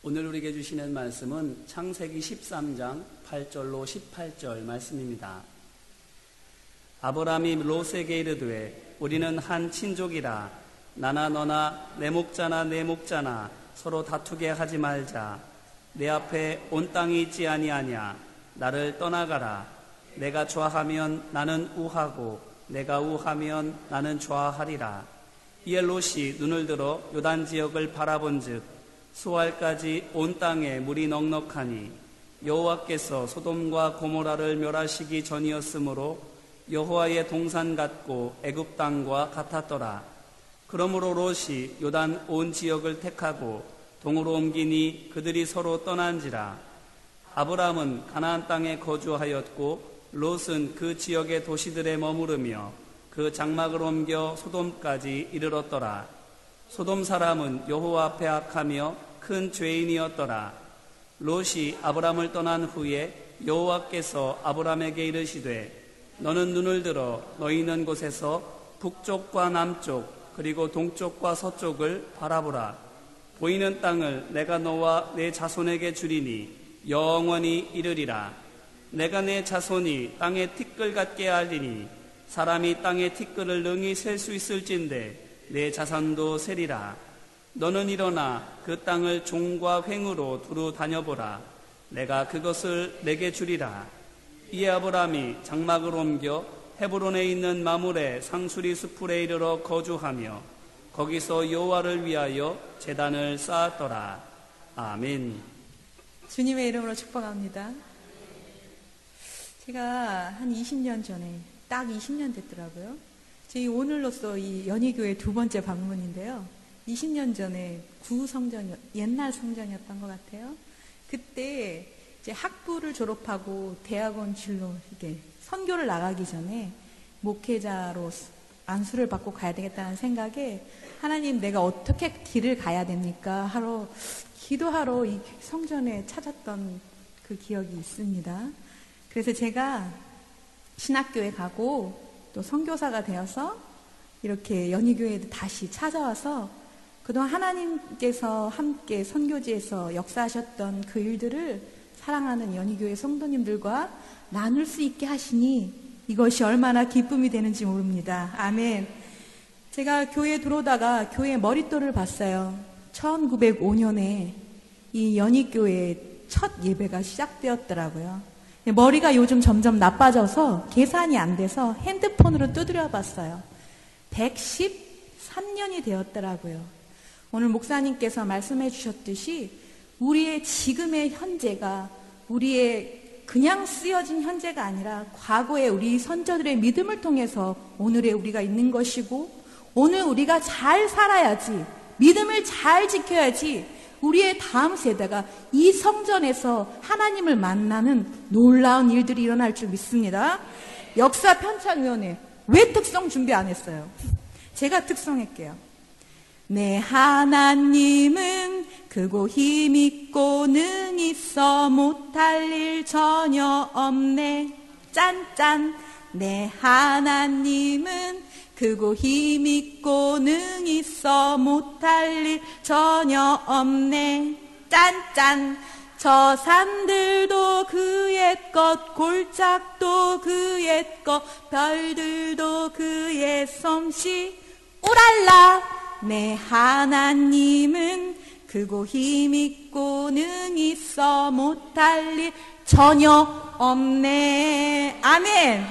오늘 우리에게 주시는 말씀은 창세기 13장 8절로 18절 말씀입니다. 아브라함이 롯에게 이르되 우리는 한 친족이라 나나 너나 내 목자나 내 목자나 서로 다투게 하지 말자. 내 앞에 온 땅이 있지 아니하냐. 나를 떠나가라. 내가 좌하면 나는 우하고 내가 우하면 나는 좌하리라. 이에 롯이 눈을 들어 요단 지역을 바라본즉 수알까지 온 땅에 물이 넉넉하니 여호와께서 소돔과 고모라를 멸하시기 전이었으므로 여호와의 동산 같고 애굽 땅과 같았더라. 그러므로 롯이 요단 온 지역을 택하고 동으로 옮기니 그들이 서로 떠난지라. 아브라함은 가나안 땅에 거주하였고 롯은 그 지역의 도시들에 머무르며 그 장막을 옮겨 소돔까지 이르렀더라. 소돔 사람은 여호와 앞에 악하며 큰 죄인이었더라. 롯이 아브라함을 떠난 후에 여호와께서 아브라함에게 이르시되 너는 눈을 들어 너희 있는 곳에서 북쪽과 남쪽 그리고 동쪽과 서쪽을 바라보라. 보이는 땅을 내가 너와 내 자손에게 주리니 영원히 이르리라. 내가 내 자손이 땅의 티끌 같게 알리니 사람이 땅의 티끌을 능히 셀 수 있을진데 내 자산도 세리라. 너는 일어나 그 땅을 종과 횡으로 두루 다녀보라. 내가 그것을 내게 주리라. 이에 아브라함이 장막을 옮겨 헤브론에 있는 마물의 상수리 수풀에 이르러 거주하며 거기서 여호와를 위하여 제단을 쌓았더라. 아멘. 주님의 이름으로 축복합니다. 제가 한 20년 전에 딱 20년 됐더라고요. 저희 오늘로써 이 연희교회 두 번째 방문인데요. 20년 전에 옛날 성전이었던 것 같아요. 그때 이제 학부를 졸업하고 대학원 진로 이렇게 선교를 나가기 전에 목회자로 안수를 받고 가야 되겠다는 생각에 하나님 내가 어떻게 길을 가야 됩니까? 하러 기도하러 이 성전에 찾았던 그 기억이 있습니다. 그래서 제가 신학교에 가고 또 선교사가 되어서 이렇게 연희교회에 다시 찾아와서 그동안 하나님께서 함께 선교지에서 역사하셨던 그 일들을 사랑하는 연희교회 성도님들과 나눌 수 있게 하시니 이것이 얼마나 기쁨이 되는지 모릅니다. 아멘. 제가 교회에 들어오다가 교회 머릿돌을 봤어요. 1905년에 이 연희교회 첫 예배가 시작되었더라고요. 머리가 요즘 점점 나빠져서 계산이 안 돼서 핸드폰으로 두드려 봤어요. 113년이 되었더라고요. 오늘 목사님께서 말씀해 주셨듯이 우리의 지금의 현재가 우리의 그냥 쓰여진 현재가 아니라 과거의 우리 선조들의 믿음을 통해서 오늘의 우리가 있는 것이고 오늘 우리가 잘 살아야지 믿음을 잘 지켜야지 우리의 다음 세대가 이 성전에서 하나님을 만나는 놀라운 일들이 일어날 줄 믿습니다. 역사 편찬위원회 왜 특성 준비 안 했어요? 제가 특성할게요. 내 하나님은 크고 힘있고 능히 있어 못할 일 전혀 없네. 짠짠. 내 하나님은 크고 힘있고 능히 있어 못할 일 전혀 없네. 짠짠. 저 산들도 그의 것, 골짜기도 그의 것, 별들도 그의 솜씨. 우랄라. 내 하나님은 크고 힘있고 능히 있어 못할 일 전혀 없네. 아멘.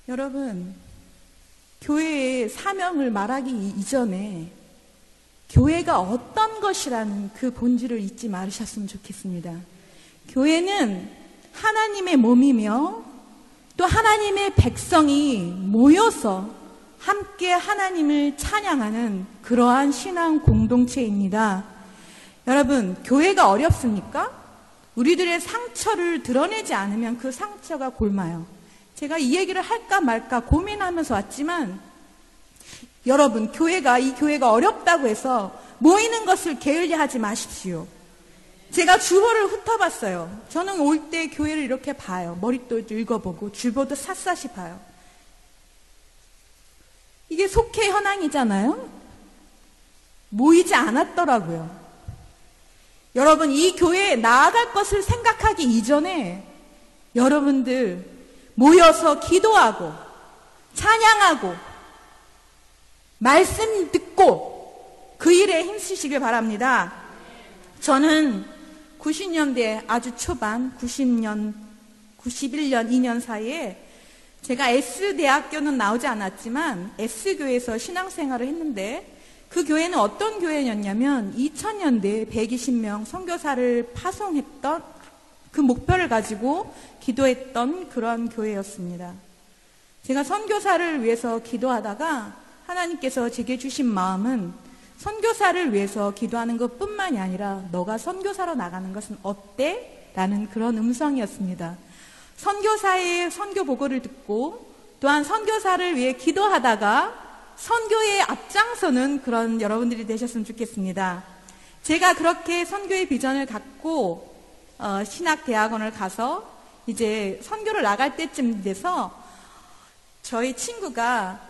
여러분, 교회의 사명을 말하기 이전에 교회가 어떤 것이라는 그 본질을 잊지 말으셨으면 좋겠습니다. 교회는 하나님의 몸이며 또 하나님의 백성이 모여서 함께 하나님을 찬양하는 그러한 신앙 공동체입니다. 여러분, 교회가 어렵습니까? 우리들의 상처를 드러내지 않으면 그 상처가 곪아요. 제가 이 얘기를 할까 말까 고민하면서 왔지만 여러분, 이 교회가 어렵다고 해서 모이는 것을 게을리하지 마십시오. 제가 주보를 훑어봤어요. 저는 올 때 교회를 이렇게 봐요. 머릿돌도 읽어보고 주보도 샅샅이 봐요. 이게 속회 현황이잖아요. 모이지 않았더라고요. 여러분, 이 교회에 나아갈 것을 생각하기 이전에 여러분들 모여서 기도하고 찬양하고 말씀 듣고 그 일에 힘쓰시길 바랍니다. 저는 90년대 아주 초반 90년, 91년, 2년 사이에 제가 S대학교는 나오지 않았지만 S교회에서 신앙생활을 했는데 그 교회는 어떤 교회였냐면 2000년대에 120명 선교사를 파송했던 그 목표를 가지고 기도했던 그런 교회였습니다. 제가 선교사를 위해서 기도하다가 하나님께서 제게 주신 마음은 선교사를 위해서 기도하는 것뿐만이 아니라 너가 선교사로 나가는 것은 어때? 라는 그런 음성이었습니다. 선교사의 선교 보고를 듣고 또한 선교사를 위해 기도하다가 선교에 앞장서는 그런 여러분들이 되셨으면 좋겠습니다. 제가 그렇게 선교의 비전을 갖고 신학대학원을 가서 이제 선교를 나갈 때쯤 돼서 저희 친구가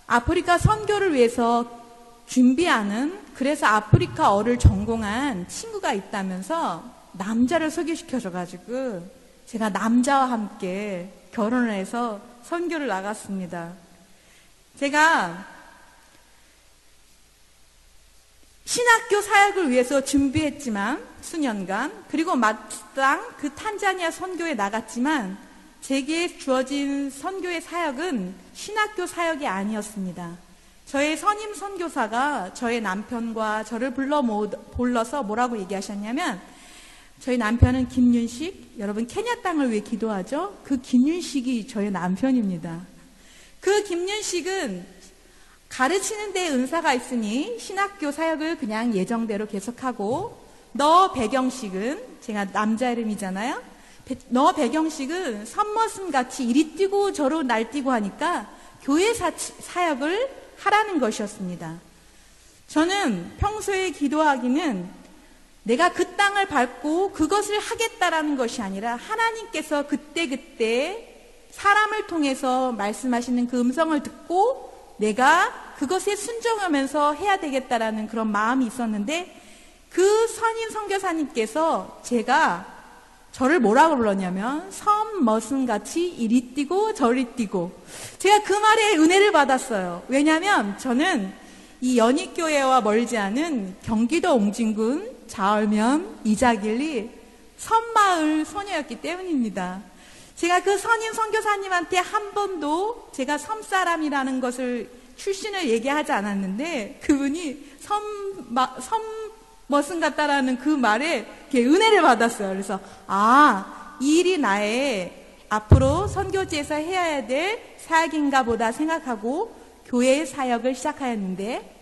아프리카 선교를 위해서 준비하는, 그래서 아프리카어를 전공한 친구가 있다면서 남자를 소개시켜줘가지고 제가 남자와 함께 결혼을 해서 선교를 나갔습니다. 제가 신학교 사역을 위해서 준비했지만 수년간, 그리고 막상 그 탄자니아 선교에 나갔지만 제게 주어진 선교의 사역은 신학교 사역이 아니었습니다. 저의 선임 선교사가 저의 남편과 저를 불러서 뭐라고 얘기하셨냐면, 저희 남편은 김윤식, 여러분 케냐 땅을 위해 기도하죠? 그 김윤식이 저의 남편입니다. 그 김윤식은 가르치는 데 은사가 있으니 신학교 사역을 그냥 예정대로 계속하고, 너 배경식은, 제가 남자 이름이잖아요. 너 배경식은 선머슴 같이 이리 뛰고 저로 날뛰고 하니까 교회 사역을 하라는 것이었습니다. 저는 평소에 기도하기는 내가 그 땅을 밟고 그것을 하겠다라는 것이 아니라 하나님께서 그때그때 사람을 통해서 말씀하시는 그 음성을 듣고 내가 그것에 순종하면서 해야 되겠다라는 그런 마음이 있었는데, 그 선임 선교사님께서 저를 뭐라고 불렀냐면 선머슴같이 이리 뛰고 저리 뛰고, 제가 그 말에 은혜를 받았어요. 왜냐하면 저는 이 연희교회와 멀지 않은 경기도 옹진군 자얼면 이자길리 섬마을 소녀였기 때문입니다. 제가 그 선임 선교사님한테 한 번도 제가 섬사람이라는 것을 출신을 얘기하지 않았는데 그분이 머슴 같다라는 그 말에 이렇게 은혜를 받았어요. 그래서 이 일이 나의 앞으로 선교지에서 해야 될 사역인가 보다 생각하고 교회의 사역을 시작하였는데,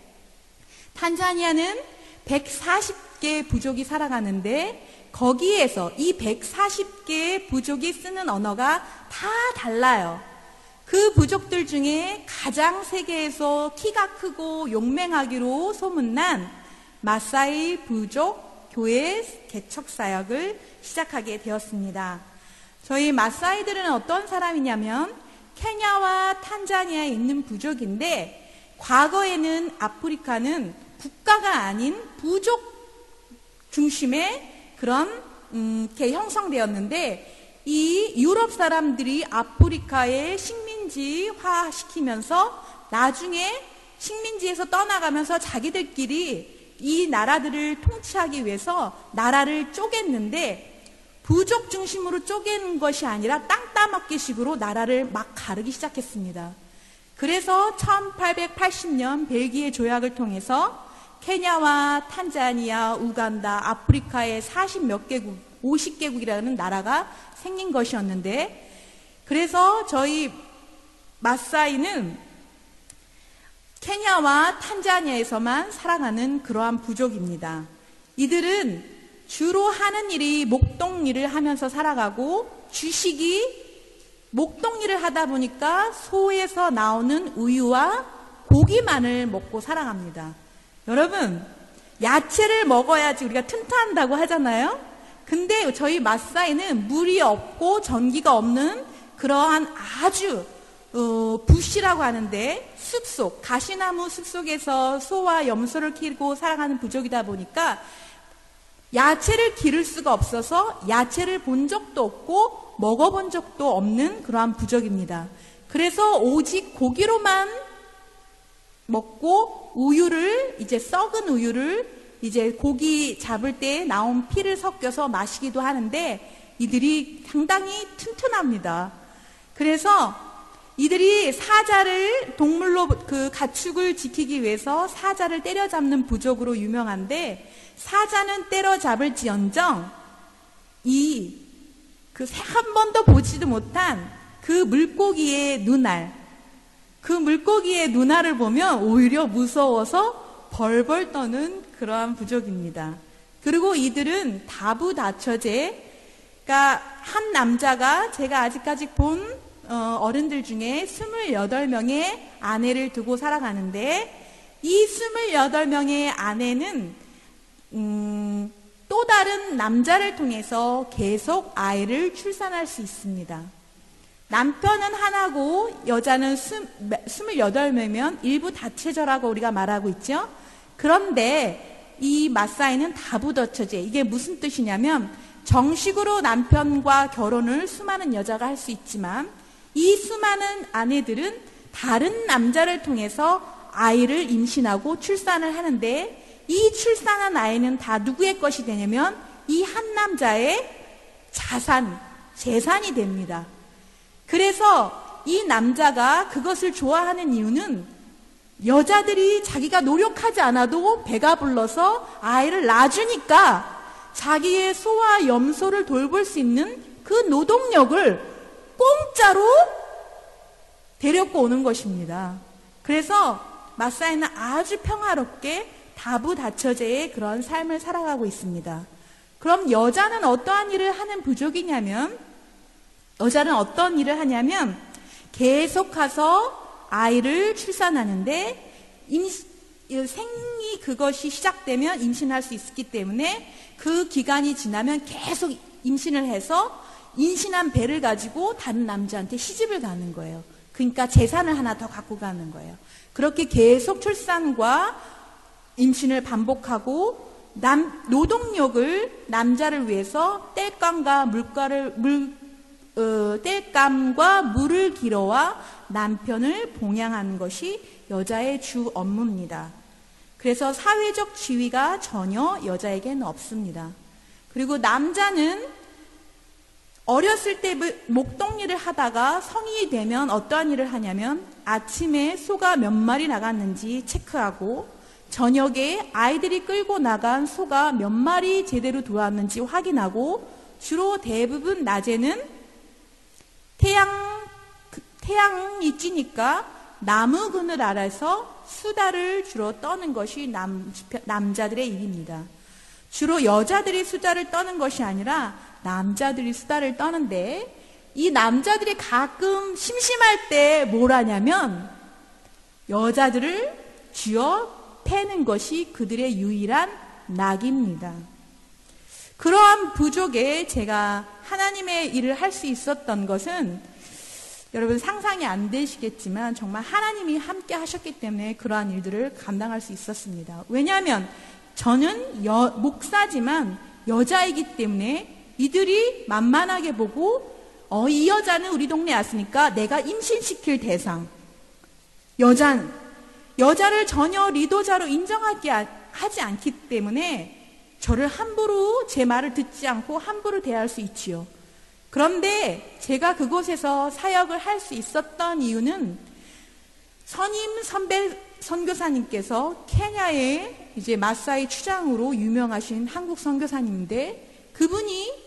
탄자니아는 140개 부족이 살아가는데 거기에서 이 140개의 부족이 쓰는 언어가 다 달라요. 그 부족들 중에 가장 세계에서 키가 크고 용맹하기로 소문난 마사이 부족 교회 개척 사역을 시작하게 되었습니다. 저희 마사이들은 어떤 사람이냐면 케냐와 탄자니아에 있는 부족인데, 과거에는 아프리카는 국가가 아닌 부족 중심의 그런 게 형성되었는데, 이 유럽 사람들이 아프리카에 식민지화 시키면서 나중에 식민지에서 떠나가면서 자기들끼리 이 나라들을 통치하기 위해서 나라를 쪼갰는데, 부족 중심으로 쪼갠 것이 아니라 땅 따먹기식으로 나라를 막 가르기 시작했습니다. 그래서 1880년 벨기에 조약을 통해서 케냐와 탄자니아, 우간다, 아프리카의 40몇 개국, 50개국이라는 나라가 생긴 것이었는데, 그래서 저희 마사이는 케냐와 탄자니아에서만 살아가는 그러한 부족입니다. 이들은 주로 하는 일이 목동일을 하면서 살아가고, 주식이 목동일을 하다 보니까 소에서 나오는 우유와 고기만을 먹고 살아갑니다. 여러분, 야채를 먹어야지 우리가 튼튼한다고 하잖아요. 근데 저희 마사이는 물이 없고 전기가 없는 그러한 아주 부시라고 하는데 숲속, 가시나무 숲속에서 소와 염소를 키우고 살아가는 부족이다 보니까 야채를 기를 수가 없어서 야채를 본 적도 없고 먹어본 적도 없는 그러한 부족입니다. 그래서 오직 고기로만 먹고 우유를, 이제 썩은 우유를 이제 고기 잡을 때 나온 피를 섞여서 마시기도 하는데 이들이 상당히 튼튼합니다. 그래서 이들이 사자를, 동물로 그 가축을 지키기 위해서 사자를 때려잡는 부족으로 유명한데, 사자는 때려잡을지언정 한 번도 보지도 못한 그 물고기의 눈알, 그 물고기의 눈알을 보면 오히려 무서워서 벌벌 떠는 그러한 부족입니다. 그리고 이들은 다부다처제, 그러니까 한 남자가, 제가 아직까지 본 어른들 중에 28명의 아내를 두고 살아가는데, 이 28명의 아내는 또 다른 남자를 통해서 계속 아이를 출산할 수 있습니다. 남편은 하나고 여자는 28명이면 일부 다체제라고 우리가 말하고 있죠. 그런데 이 마사이는 다부다처제, 이게 무슨 뜻이냐면, 정식으로 남편과 결혼을 수많은 여자가 할 수 있지만 이 수많은 아내들은 다른 남자를 통해서 아이를 임신하고 출산을 하는데, 이 출산한 아이는 다 누구의 것이 되냐면 이 한 남자의 재산이 됩니다. 그래서 이 남자가 그것을 좋아하는 이유는, 여자들이 자기가 노력하지 않아도 배가 불러서 아이를 낳아주니까 자기의 소와 염소를 돌볼 수 있는 그 노동력을 공짜로 데려고 오는 것입니다. 그래서 마사이는 아주 평화롭게 다부다처제의 그런 삶을 살아가고 있습니다. 그럼 여자는 어떠한 일을 하는 부족이냐면, 여자는 어떤 일을 하냐면 계속해서 아이를 출산하는데, 생리 그것이 시작되면 임신할 수 있기 때문에 그 기간이 지나면 계속 임신을 해서 임신한 배를 가지고 다른 남자한테 시집을 가는 거예요. 그러니까 재산을 하나 더 갖고 가는 거예요. 그렇게 계속 출산과 임신을 반복하고 노동력을 남자를 위해서 땔감과 물을 길어와 남편을 봉양하는 것이 여자의 주 업무입니다. 그래서 사회적 지위가 전혀 여자에게는 없습니다. 그리고 남자는 어렸을 때 목동일을 하다가 성인이 되면 어떠한 일을 하냐면, 아침에 소가 몇 마리 나갔는지 체크하고, 저녁에 아이들이 끌고 나간 소가 몇 마리 제대로 들어왔는지 확인하고, 주로 대부분 낮에는 태양이 찌니까 나무 그늘 아래서 수다를 주로 떠는 것이 남자들의 일입니다. 주로 여자들이 수다를 떠는 것이 아니라 남자들이 수다를 떠는데, 이 남자들이 가끔 심심할 때 뭘 하냐면 여자들을 쥐어 패는 것이 그들의 유일한 낙입니다. 그러한 부족에 제가 하나님의 일을 할 수 있었던 것은, 여러분 상상이 안 되시겠지만 정말 하나님이 함께 하셨기 때문에 그러한 일들을 감당할 수 있었습니다. 왜냐하면 저는 목사지만 여자이기 때문에 이들이 만만하게 보고, 이 여자는 우리 동네에 왔으니까 내가 임신시킬 대상, 여자를 전혀 리더자로 하지 않기 때문에 저를 함부로, 제 말을 듣지 않고 함부로 대할 수 있지요. 그런데 제가 그곳에서 사역을 할 수 있었던 이유는, 선임 선교사님께서 케냐의 이제 마사이 추장으로 유명하신 한국 선교사님인데, 그분이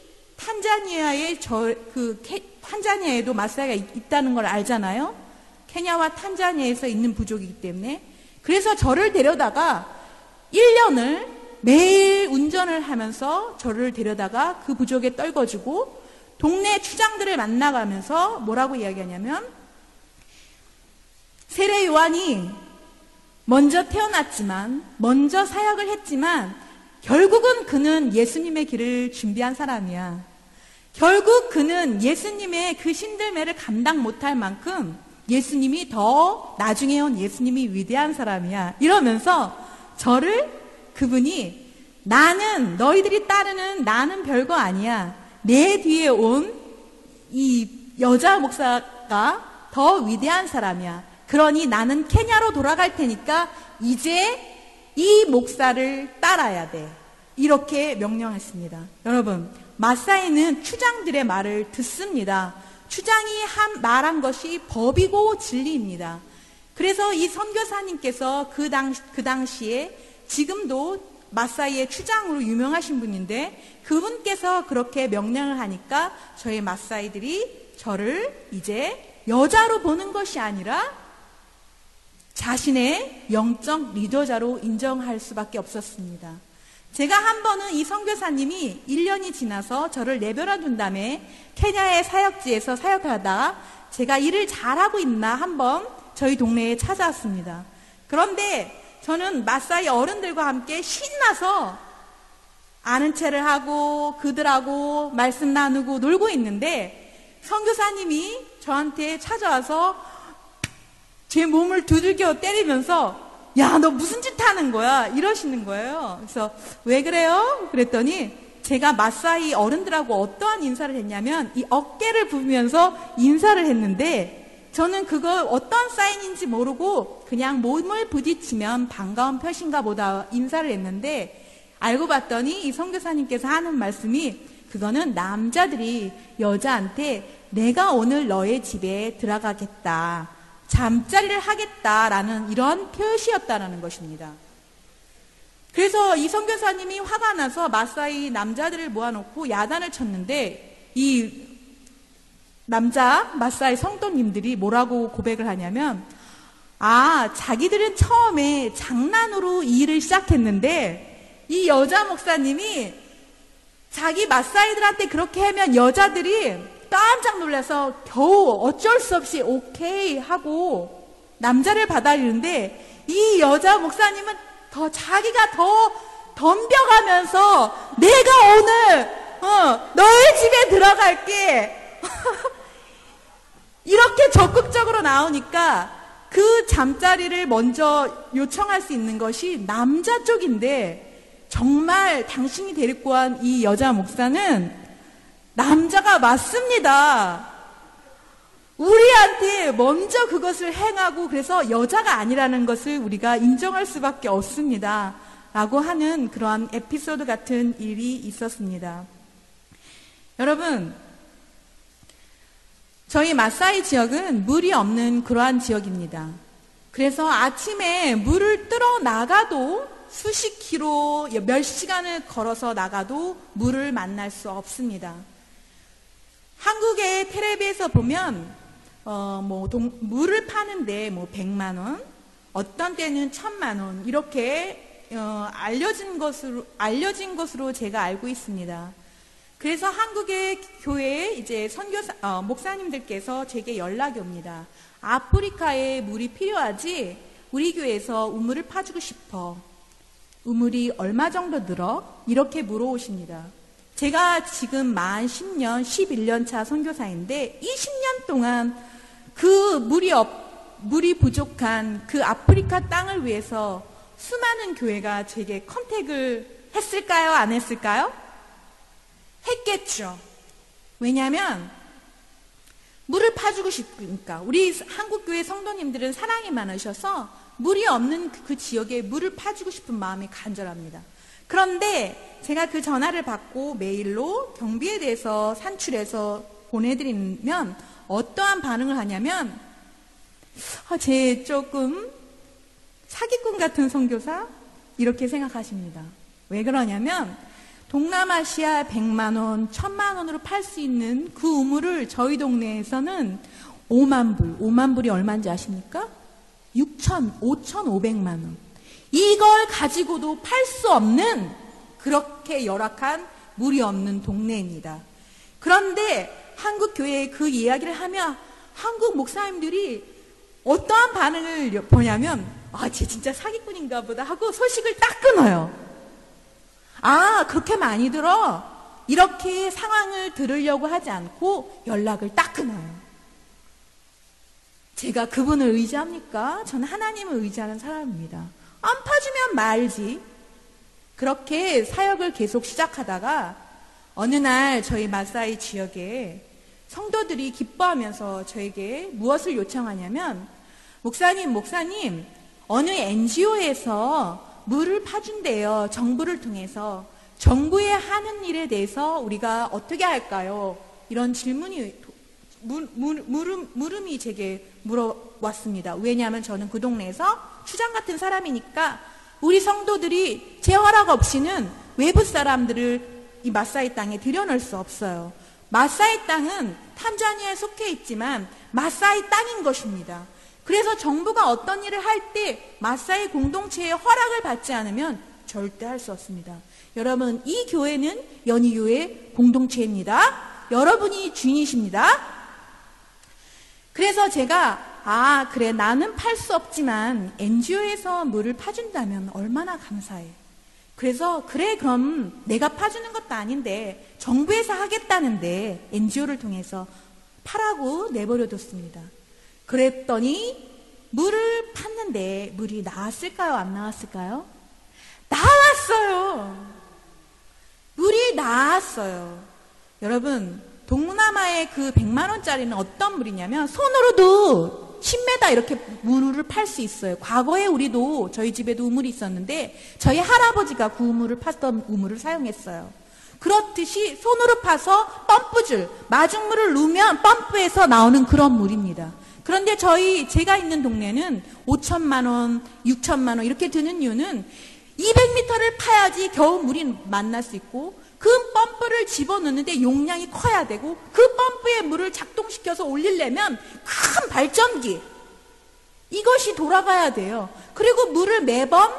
탄자니아에도 마사이가 있다는 걸 알잖아요. 케냐와 탄자니아에서 있는 부족이기 때문에. 그래서 저를 데려다가 1년을 매일 운전을 하면서 저를 데려다가 그 부족에 떨궈주고, 동네 추장들을 만나가면서 뭐라고 이야기하냐면, 세례 요한이 먼저 태어났지만, 먼저 사역을 했지만 결국은 그는 예수님의 길을 준비한 사람이야. 결국 그는 예수님의 그 신들매를 감당 못할 만큼 예수님이 더 나중에 온 예수님이 위대한 사람이야. 이러면서 저를 그분이 나는 너희들이 따르는 나는 별거 아니야. 내 뒤에 온 이 여자 목사가 더 위대한 사람이야. 그러니 나는 케냐로 돌아갈 테니까 이제 이 목사를 따라야 돼. 이렇게 명령했습니다. 여러분, 마사이는 추장들의 말을 듣습니다. 추장이 말한 것이 법이고 진리입니다. 그래서 이 선교사님께서 그 당시에 지금도 마사이의 추장으로 유명하신 분인데 그분께서 그렇게 명령을 하니까 저희 마사이들이 저를 이제 여자로 보는 것이 아니라 자신의 영적 리더자로 인정할 수밖에 없었습니다. 제가 한 번은 이 선교사님이 1년이 지나서 저를 내버려 둔 다음에 케냐의 사역지에서 사역하다 제가 일을 잘하고 있나 한번 저희 동네에 찾아왔습니다. 그런데 저는 마사이 어른들과 함께 신나서 아는 체를 하고 그들하고 말씀 나누고 놀고 있는데 선교사님이 저한테 찾아와서 제 몸을 두들겨 때리면서 야, 너 무슨 짓 하는 거야? 이러시는 거예요. 그래서 왜 그래요? 그랬더니 제가 마사이 어른들하고 어떠한 인사를 했냐면 이 어깨를 부비면서 인사를 했는데 저는 그거 어떤 사인인지 모르고 그냥 몸을 부딪히면 반가운 표시인가 보다 인사를 했는데 알고 봤더니 이 선교사님께서 하는 말씀이 그거는 남자들이 여자한테 내가 오늘 너의 집에 들어가겠다. 잠자리를 하겠다라는 이런 표시였다라는 것입니다. 그래서 이 선교사님이 화가 나서 마사이 남자들을 모아놓고 야단을 쳤는데 이 남자 마사이 성도님들이 뭐라고 고백을 하냐면 자기들은 처음에 장난으로 이 일을 시작했는데 이 여자 목사님이 자기 마사이들한테 그렇게 하면 여자들이 깜짝 놀라서 겨우 어쩔 수 없이 오케이 하고 남자를 받아들이는데 이 여자 목사님은 자기가 더 덤벼가면서 내가 오늘 너의 집에 들어갈게 이렇게 적극적으로 나오니까 그 잠자리를 먼저 요청할 수 있는 것이 남자 쪽인데 정말 당신이 데리고 온 이 여자 목사는 남자가 맞습니다. 우리한테 먼저 그것을 행하고 그래서 여자가 아니라는 것을 우리가 인정할 수밖에 없습니다. 라고 하는 그러한 에피소드 같은 일이 있었습니다. 여러분, 저희 마사이 지역은 물이 없는 그러한 지역입니다. 그래서 아침에 물을 뜨러 나가도 수십 킬로, 몇 시간을 걸어서 나가도 물을 만날 수 없습니다. 한국의 텔레비에서 보면 물을 파는데 100만 원, 어떤 때는 1000만 원 이렇게 알려진 것으로 제가 알고 있습니다. 그래서 한국의 교회에 이제 목사님들께서 제게 연락이 옵니다. 아프리카에 물이 필요하지 우리 교회에서 우물을 파주고 싶어. 우물이 얼마 정도 들어? 이렇게 물어오십니다. 제가 지금 만 10년, 11년 차 선교사인데 이 10년 동안 그 물이 부족한 그 아프리카 땅을 위해서 수많은 교회가 제게 컨택을 했을까요? 안 했을까요? 했겠죠. 왜냐하면 물을 파주고 싶으니까. 우리 한국교회 성도님들은 사랑이 많으셔서 물이 없는 그 지역에 물을 파주고 싶은 마음이 간절합니다. 그런데 제가 그 전화를 받고 메일로 경비에 대해서 산출해서 보내드리면 어떠한 반응을 하냐면 쟤 조금 사기꾼 같은 선교사? 이렇게 생각하십니다. 왜 그러냐면 동남아시아 100만 원, 1000만 원으로 팔 수 있는 그 우물을 저희 동네에서는 5만 불이 얼마인지 아십니까? 5,500만 원. 이걸 가지고도 팔 수 없는 그렇게 열악한 물이 없는 동네입니다. 그런데 한국 교회에 그 이야기를 하면 한국 목사님들이 어떠한 반응을 보냐면 쟤 진짜 사기꾼인가 보다 하고 소식을 딱 끊어요. 그렇게 많이 들어. 이렇게 상황을 들으려고 하지 않고 연락을 딱 끊어요. 제가 그분을 의지합니까? 저는 하나님을 의지하는 사람입니다. 안 파주면 말지. 그렇게 사역을 계속 시작하다가 어느 날 저희 마사이 지역에 성도들이 기뻐하면서 저에게 무엇을 요청하냐면, 목사님, 어느 NGO에서 물을 파준대요. 정부를 통해서. 정부의 하는 일에 대해서 우리가 어떻게 할까요? 이런 질문이, 물음이 제게 물어왔습니다. 왜냐하면 저는 그 동네에서 추장 같은 사람이니까 우리 성도들이 제 허락 없이는 외부 사람들을 이 마사이 땅에 들여놓을 수 없어요. 마사이 땅은 탄자니아에 속해 있지만 마사이 땅인 것입니다. 그래서 정부가 어떤 일을 할 때 마사이 공동체의 허락을 받지 않으면 절대 할 수 없습니다. 여러분, 이 교회는 연희교회 공동체입니다. 여러분이 주인이십니다. 그래서 제가 그래, 나는 팔 수 없지만 NGO에서 물을 파준다면 얼마나 감사해. 그래서 그래, 그럼 내가 파주는 것도 아닌데 정부에서 하겠다는데 NGO를 통해서 파라고 내버려뒀습니다. 그랬더니 물을 팠는데 물이 나왔을까요? 안 나왔을까요? 나왔어요. 물이 나왔어요. 여러분, 동남아의 그 100만 원짜리는 어떤 물이냐면 손으로도 10m 이렇게 물을 팔 수 있어요. 과거에 우리도 저희 집에도 우물이 있었는데 저희 할아버지가 그 우물을 팠던 우물을 사용했어요. 그렇듯이 손으로 파서 펌프줄, 마중물을 누우면 펌프에서 나오는 그런 물입니다. 그런데 제가 있는 동네는 5천만 원, 6천만 원 이렇게 드는 이유는 200m를 파야지 겨우 물이 만날 수 있고, 그 펌프를 집어넣는데 용량이 커야 되고, 그 펌프에 물을 작동시켜서 올리려면 큰 발전기, 이것이 돌아가야 돼요. 그리고 물을 매번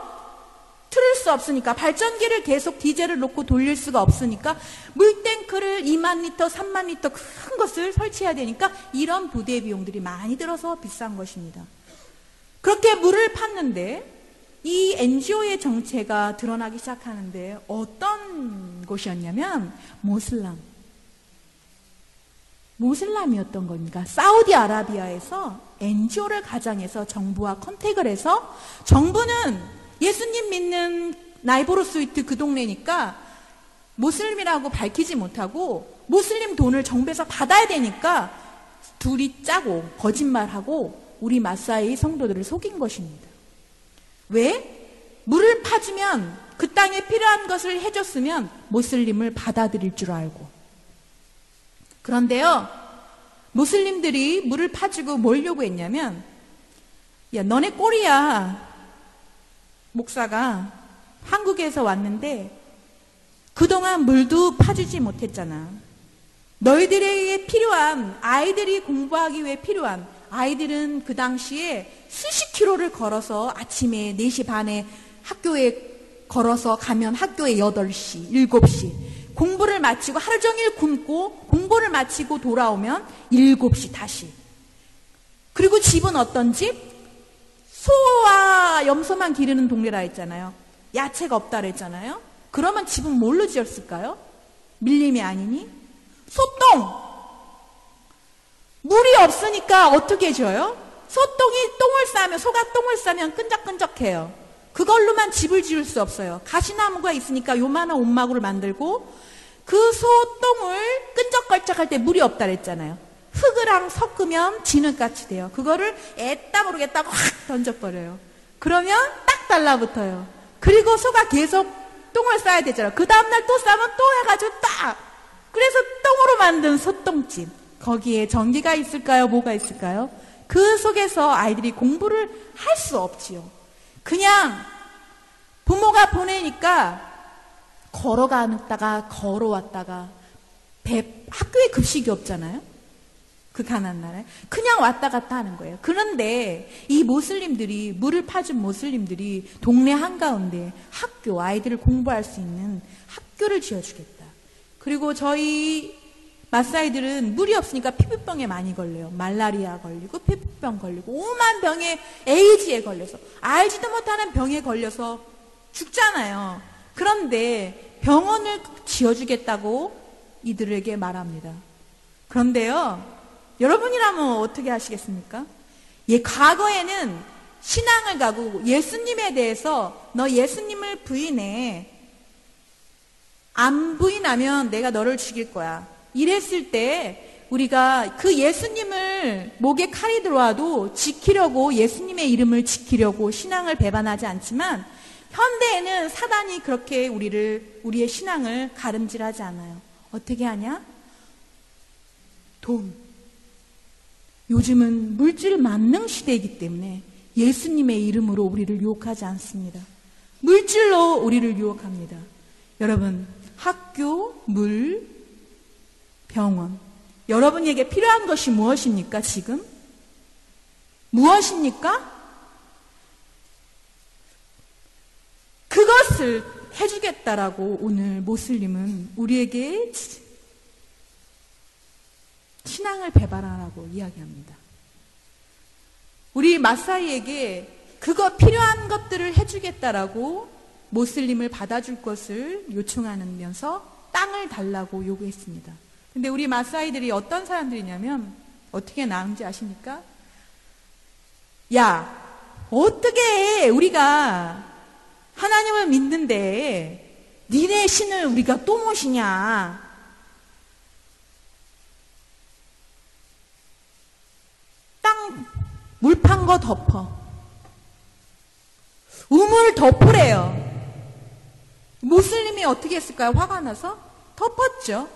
틀을 수 없으니까, 발전기를 계속 디젤을 놓고 돌릴 수가 없으니까 물탱크를 2만 리터, 3만 리터 큰 것을 설치해야 되니까 이런 부대 비용들이 많이 들어서 비싼 것입니다. 그렇게 물을 팠는데 이 NGO의 정체가 드러나기 시작하는데 어떤 곳이었냐면 모슬람이었던 겁니다. 사우디아라비아에서 NGO를 가장해서 정부와 컨택을 해서, 정부는 예수님 믿는 나이보로 스위트 그 동네니까 모슬림이라고 밝히지 못하고 모슬림 돈을 정부에서 받아야 되니까 둘이 짜고 거짓말하고 우리 마사이 성도들을 속인 것입니다. 왜? 물을 파주면, 그 땅에 필요한 것을 해줬으면 모슬림을 받아들일 줄 알고. 그런데요, 모슬림들이 물을 파주고 뭘 요구했냐면, 야, 너네 꼴이야. 목사가 한국에서 왔는데 그동안 물도 파주지 못했잖아. 너희들에게 필요한, 아이들이 공부하기 위해 필요한, 아이들은 그 당시에 수십 킬로를 걸어서 아침에 4시 반에 학교에 걸어서 가면 학교에 8시, 7시 공부를 마치고 하루 종일 굶고 공부를 마치고 돌아오면 7시 다시. 그리고 집은 어떤 집? 소와 염소만 기르는 동네라 했잖아요. 야채가 없다 그랬잖아요. 그러면 집은 뭘로 지었을까요? 밀림이 아니니? 소똥! 물이 없으니까 어떻게 지어요? 소똥이 똥을 싸면, 소가 똥을 싸면 끈적끈적해요. 그걸로만 집을 지을 수 없어요. 가시나무가 있으니까 요만한 옷마구를 만들고, 그 소똥을 끈적걸쩍할 때 물이 없다 그랬잖아요. 흙이랑 섞으면 진흙같이 돼요. 그거를 애따 모르겠다고 확 던져버려요. 그러면 딱 달라붙어요. 그리고 소가 계속 똥을 싸야 되잖아요. 그 다음날 또 싸면 또 해가지고 딱! 그래서 똥으로 만든 소똥집. 거기에 전기가 있을까요? 뭐가 있을까요? 그 속에서 아이들이 공부를 할 수 없지요. 그냥 부모가 보내니까 걸어갔다가 걸어왔다가, 학교에 급식이 없잖아요. 그 가난한 나라에 그냥 왔다 갔다 하는 거예요. 그런데 이 모슬림들이, 물을 파준 모슬림들이 동네 한가운데 학교, 아이들을 공부할 수 있는 학교를 지어주겠다. 그리고 저희 마사이들은 물이 없으니까 피부병에 많이 걸려요. 말라리아 걸리고 피부병 걸리고 오만 병에, 에이즈에 걸려서, 알지도 못하는 병에 걸려서 죽잖아요. 그런데 병원을 지어주겠다고 이들에게 말합니다. 그런데요, 여러분이라면 어떻게 하시겠습니까? 과거에는 신앙을 가고 예수님에 대해서 너 예수님을 부인해. 안 부인하면 내가 너를 죽일 거야. 이랬을 때 우리가 그 예수님을 목에 칼이 들어와도 지키려고, 예수님의 이름을 지키려고 신앙을 배반하지 않지만, 현대에는 사단이 그렇게 우리의 신앙을 가름질하지 않아요. 어떻게 하냐? 돈. 요즘은 물질 만능 시대이기 때문에 예수님의 이름으로 우리를 유혹하지 않습니다. 물질로 우리를 유혹합니다. 여러분, 학교, 물, 병원. 여러분에게 필요한 것이 무엇입니까, 지금? 무엇입니까? 그것을 해주겠다라고 오늘 모슬림은 우리에게 신앙을 배반하라고 이야기합니다. 우리 마사이에게 그거 필요한 것들을 해주겠다라고 모슬림을 받아줄 것을 요청하면서 땅을 달라고 요구했습니다. 근데 우리 마사이들이 어떤 사람들이냐면 어떻게 나은지 아십니까? 야, 어떻게 우리가 하나님을 믿는데 니네 신을 우리가 또 모시냐? 땅 물 판 거 덮어. 우물 덮으래요. 모슬림이 어떻게 했을까요? 화가 나서 덮었죠.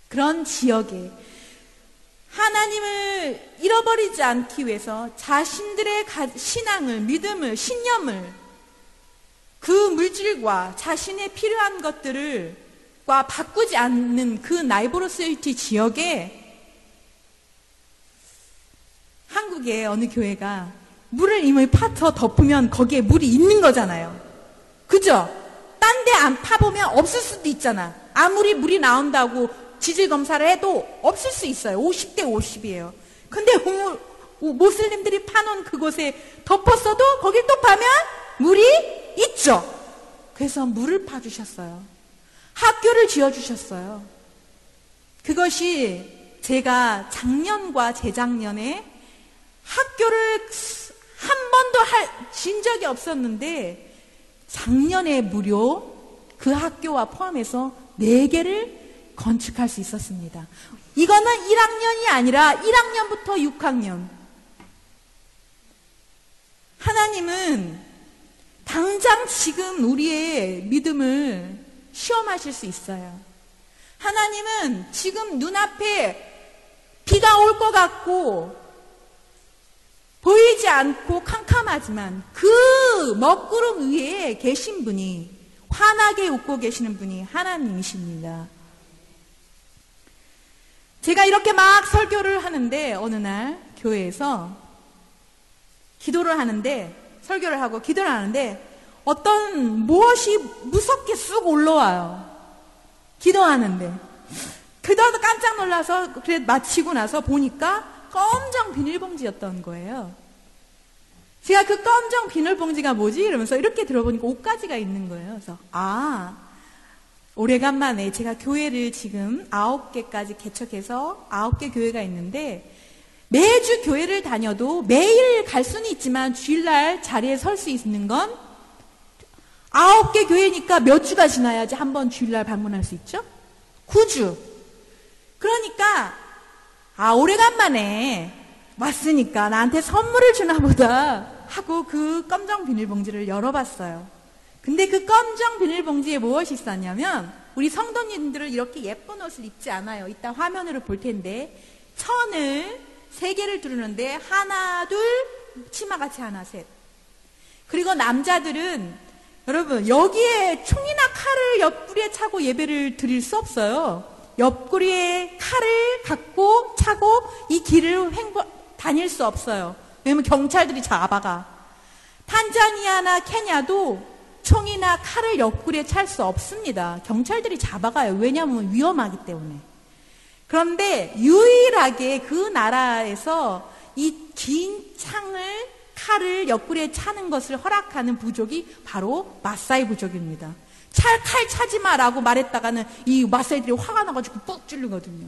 그런 지역에 하나님을 잃어버리지 않기 위해서 자신들의 신앙을, 믿음을, 신념을 그 물질과 자신의 필요한 것들과 바꾸지 않는 그 나이브로시티 지역에 한국의 어느 교회가 물을 이미 파서 덮으면 거기에 물이 있는 거잖아요. 그죠? 딴 데 안 파보면 없을 수도 있잖아. 아무리 물이 나온다고 지질 검사를 해도 없을 수 있어요. 50대 50이에요. 근데 모슬림들이 파놓은 그곳에 덮었어도 거길 또 파면 물이 있죠. 그래서 물을 파주셨어요. 학교를 지어주셨어요. 그것이 제가 작년과 재작년에 학교를 한 번도 진 적이 없었는데 작년에 무려 그 학교와 포함해서 4개를 건축할 수 있었습니다. 이거는 1학년이 아니라 1학년부터 6학년. 하나님은 당장 지금 우리의 믿음을 시험하실 수 있어요. 하나님은 지금 눈앞에 비가 올 것 같고 보이지 않고 캄캄하지만 그 먹구름 위에 계신 분이, 환하게 웃고 계시는 분이 하나님이십니다. 제가 이렇게 막 설교를 하는데 어느 날 교회에서 기도를 하는데, 설교를 하고 기도를 하는데 어떤 무엇이 무섭게 쑥 올라와요. 기도하는데. 그다음에 깜짝 놀라서 그래 마치고 나서 보니까 검정 비닐봉지였던 거예요. 제가 그 검정 비닐봉지가 뭐지? 이러면서 이렇게 들어보니까 옷가지가 있는 거예요. 그래서 오래간만에 제가 교회를 지금 9개까지 개척해서 9개 교회가 있는데 매주 교회를 다녀도 매일 갈 수는 있지만 주일날 자리에 설 수 있는 건 9개 교회니까 몇 주가 지나야지 한 번 주일날 방문할 수 있죠? 9주. 그러니까 오래간만에 왔으니까 나한테 선물을 주나 보다 하고 그 검정 비닐봉지를 열어봤어요. 근데 그 검정 비닐봉지에 무엇이 있었냐면, 우리 성도님들은 이렇게 예쁜 옷을 입지 않아요. 이따 화면으로 볼 텐데 천을 3개를 두르는데 하나, 둘, 치마같이 하나, 셋. 그리고 남자들은 여러분 여기에 총이나 칼을 옆구리에 차고 예배를 드릴 수 없어요. 옆구리에 칼을 갖고 차고 이 길을 다닐 수 없어요. 왜냐면 경찰들이 잡아가. 탄자니아나 케냐도 총이나 칼을 옆구리에 찰 수 없습니다. 경찰들이 잡아가요. 왜냐하면 위험하기 때문에. 그런데 유일하게 그 나라에서 이 긴 칼을 옆구리에 차는 것을 허락하는 부족이 바로 마사이 부족입니다. 칼 차지 마라고 말했다가는 이 마사이들이 화가 나가지고 뻑 찌르거든요.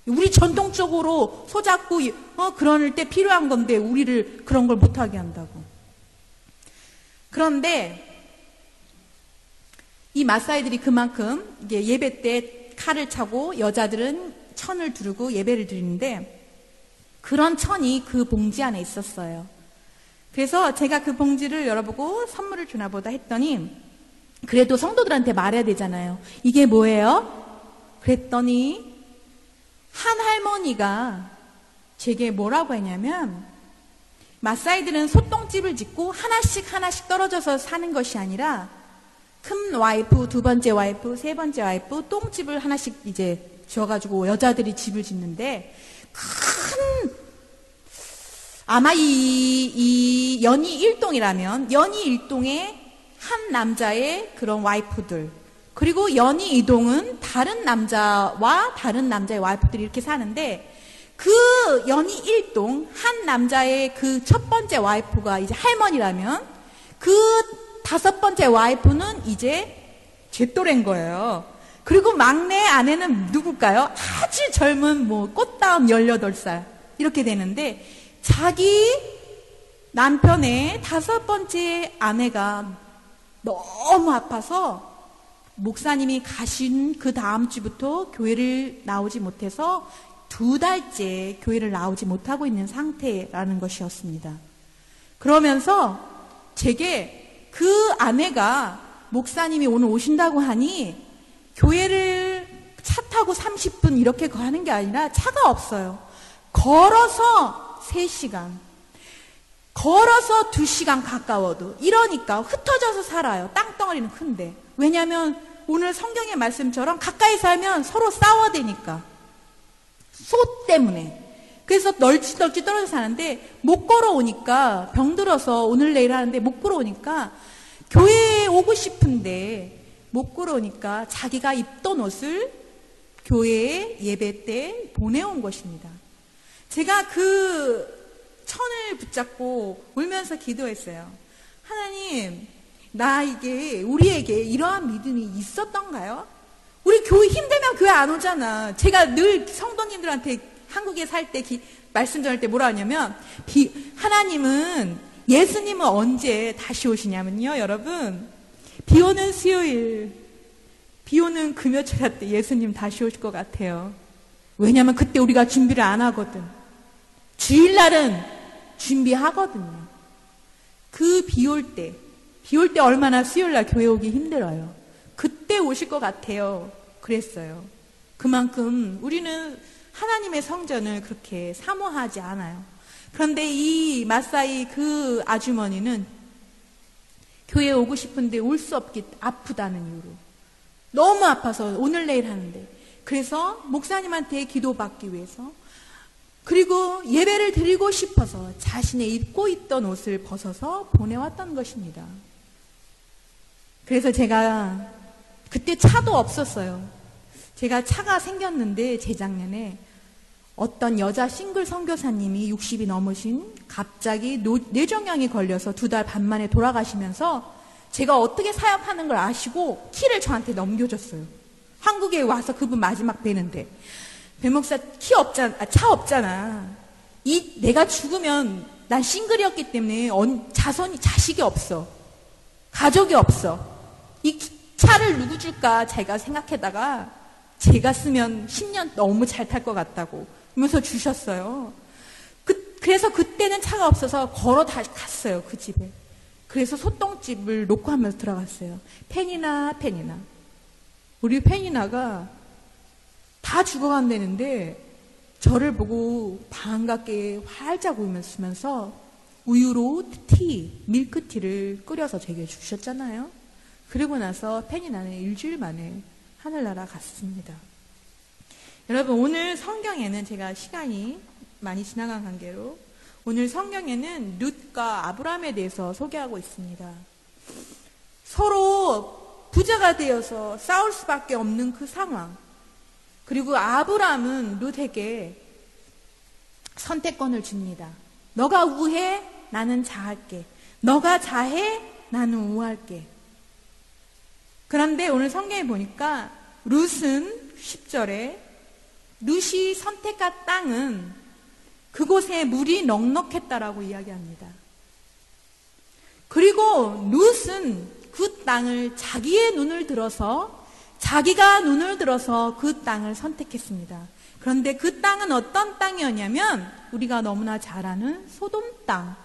우리 전통적으로 소잡고 그럴 때 필요한 건데 우리를 그런 걸 못하게 한다고. 그런데 이 마사이들이 그만큼 이게 예배 때 칼을 차고 여자들은 천을 두르고 예배를 드리는데 그런 천이 그 봉지 안에 있었어요. 그래서 제가 그 봉지를 열어보고 선물을 주나 보다 했더니 그래도 성도들한테 말해야 되잖아요. 이게 뭐예요? 그랬더니 한 할머니가 제게 뭐라고 했냐면 마사이들은 소똥집을 짓고 하나씩 떨어져서 사는 것이 아니라 큰 와이프, 두 번째 와이프, 세 번째 와이프 똥집을 하나씩 이제 지어가지고 여자들이 집을 짓는데 아마 이 연희 일동이라면 연희 일동에 한 남자의 그런 와이프들 그리고 연희 이동은 다른 남자와 다른 남자의 와이프들이 이렇게 사는데 그 연희 일동 한 남자의 그 첫 번째 와이프가 이제 할머니라면 그 다섯 번째 와이프는 이제 제 또래인 거예요. 그리고 막내 아내는 누굴까요? 아주 젊은 꽃다운 18살 이렇게 되는데 자기 남편의 다섯 번째 아내가 너무 아파서 목사님이 가신 그 다음 주부터 교회를 나오지 못해서 2달째 교회를 나오지 못하고 있는 상태라는 것이었습니다. 그러면서 제게 그 아내가 목사님이 오늘 오신다고 하니 교회를 차 타고 30분 이렇게 가는 게 아니라 차가 없어요. 걸어서 3시간, 걸어서 2시간 가까워도 이러니까 흩어져서 살아요. 땅덩어리는 큰데. 왜냐하면 오늘 성경의 말씀처럼 가까이 살면 서로 싸워대니까. 소 때문에. 그래서 널찍널찍 떨어져 사는데 못 걸어오니까 병들어서 오늘 내일 하는데 못 걸어오니까 교회에 오고 싶은데 못 걸어오니까 자기가 입던 옷을 교회에 예배 때 보내온 것입니다. 제가 그 천을 붙잡고 울면서 기도했어요. 하나님, 우리에게 이러한 믿음이 있었던가요? 우리 교회 힘들면 교회 안 오잖아. 제가 늘 성도님들한테 한국에 살 때 말씀 전할 때 뭐라 하냐면 하나님은 예수님은 언제 다시 오시냐면요. 여러분 비 오는 수요일 비 오는 금요철 때 예수님 다시 오실 것 같아요. 왜냐하면 그때 우리가 준비를 안 하거든. 주일날은 준비하거든요. 그 비 올 때 얼마나 수요일날 교회 오기 힘들어요. 그때 오실 것 같아요. 그랬어요. 그만큼 우리는 하나님의 성전을 그렇게 사모하지 않아요. 그런데 이 마사이 그 아주머니는 교회에 오고 싶은데 올 수 없기 아프다는 이유로 너무 아파서 오늘 내일 하는데 그래서 목사님한테 기도받기 위해서 그리고 예배를 드리고 싶어서 자신의 입고 있던 옷을 벗어서 보내왔던 것입니다. 그래서 제가 그때 차도 없었어요. 제가 차가 생겼는데 재작년에 어떤 여자 싱글 선교사님이 60이 넘으신 갑자기 뇌종양이 걸려서 2달 반 만에 돌아가시면서 제가 어떻게 사역하는 걸 아시고 키를 저한테 넘겨줬어요. 한국에 와서 그분 마지막 뵈는데 배목사 차 없잖아. 내가 죽으면 난 싱글이었기 때문에 자식이 없어. 가족이 없어. 이 차를 누구 줄까 제가 생각하다가 제가 쓰면 10년 너무 잘 탈 것 같다고 그러면서 주셨어요. 그래서 그때는 차가 없어서 걸어 갔어요. 그 집에. 그래서 소똥집을 놓고 하면서 들어갔어요. 페니나 우리 페니나가 다 죽어간다는데 저를 보고 반갑게 활짝 웃으면서 우유로 밀크티를 끓여서 제게 주셨잖아요. 그리고 나서 페니나는 일주일 만에 하늘나라 갔습니다. 여러분 오늘 성경에는 제가 시간이 많이 지나간 관계로 오늘 성경에는 룻과 아브라함에 대해서 소개하고 있습니다. 서로 부자가 되어서 싸울 수밖에 없는 그 상황. 그리고 아브라함은 룻에게 선택권을 줍니다. 너가 우해, 나는 자할게. 너가 자해, 나는 우할게. 그런데 오늘 성경에 보니까 룻은 10절에 룻이 선택한 땅은 그곳에 물이 넉넉했다라고 이야기합니다. 그리고 룻은 그 땅을 자기가 눈을 들어서 그 땅을 선택했습니다. 그런데 그 땅은 어떤 땅이었냐면 우리가 너무나 잘 아는 소돔 땅.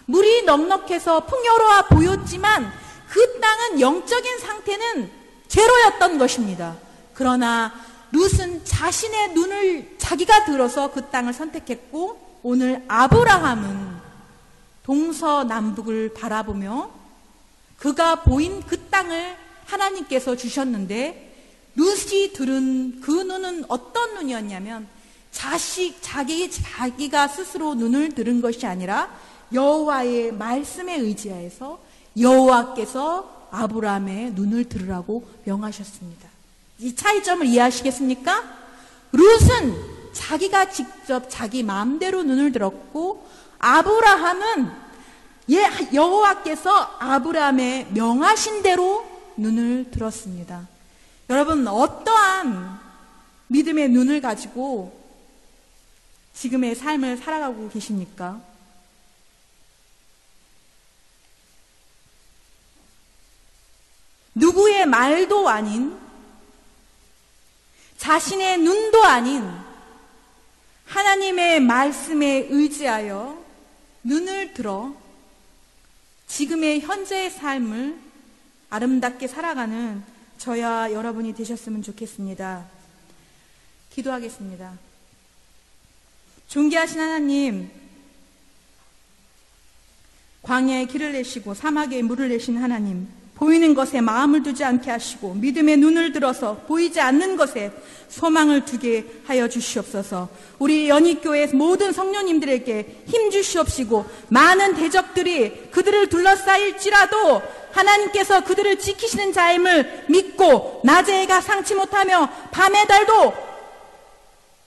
물이 넉넉해서 풍요로워 보였지만 그 땅은 영적인 상태는 제로였던 것입니다. 그러나 룻은 자신의 눈을 자기가 들어서 그 땅을 선택했고, 오늘 아브라함은 동서남북을 바라보며 그가 보인 그 땅을 하나님께서 주셨는데, 룻이 들은 그 눈은 어떤 눈이었냐면 자기가 스스로 눈을 들은 것이 아니라 여호와의 말씀에 의지하여서 여호와께서 아브라함의 눈을 들으라고 명하셨습니다. 이 차이점을 이해하시겠습니까? 룻은 자기가 직접 자기 마음대로 눈을 들었고, 아브라함은 여호와께서 아브라함의 명하신 대로 눈을 들었습니다. 여러분, 어떠한 믿음의 눈을 가지고 지금의 삶을 살아가고 계십니까? 누구의 말도 아닌, 자신의 눈도 아닌 하나님의 말씀에 의지하여 눈을 들어 지금의 현재의 삶을 아름답게 살아가는 저와 여러분이 되셨으면 좋겠습니다. 기도하겠습니다. 존귀하신 하나님, 광야에 길을 내시고 사막에 물을 내신 하나님, 보이는 것에 마음을 두지 않게 하시고 믿음의 눈을 들어서 보이지 않는 것에 소망을 두게 하여 주시옵소서. 우리 연희교회 모든 성령님들에게 힘 주시옵시고, 많은 대적들이 그들을 둘러싸일지라도 하나님께서 그들을 지키시는 자임을 믿고 낮의 해가 상치 못하며 밤의 달도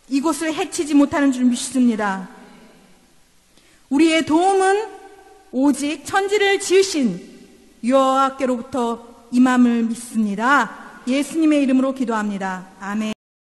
이곳을 해치지 못하는 줄 믿습니다. 우리의 도움은 오직 천지를 지으신 여호와께로부터 임함을 믿습니다. 예수님의 이름으로 기도합니다. 아멘.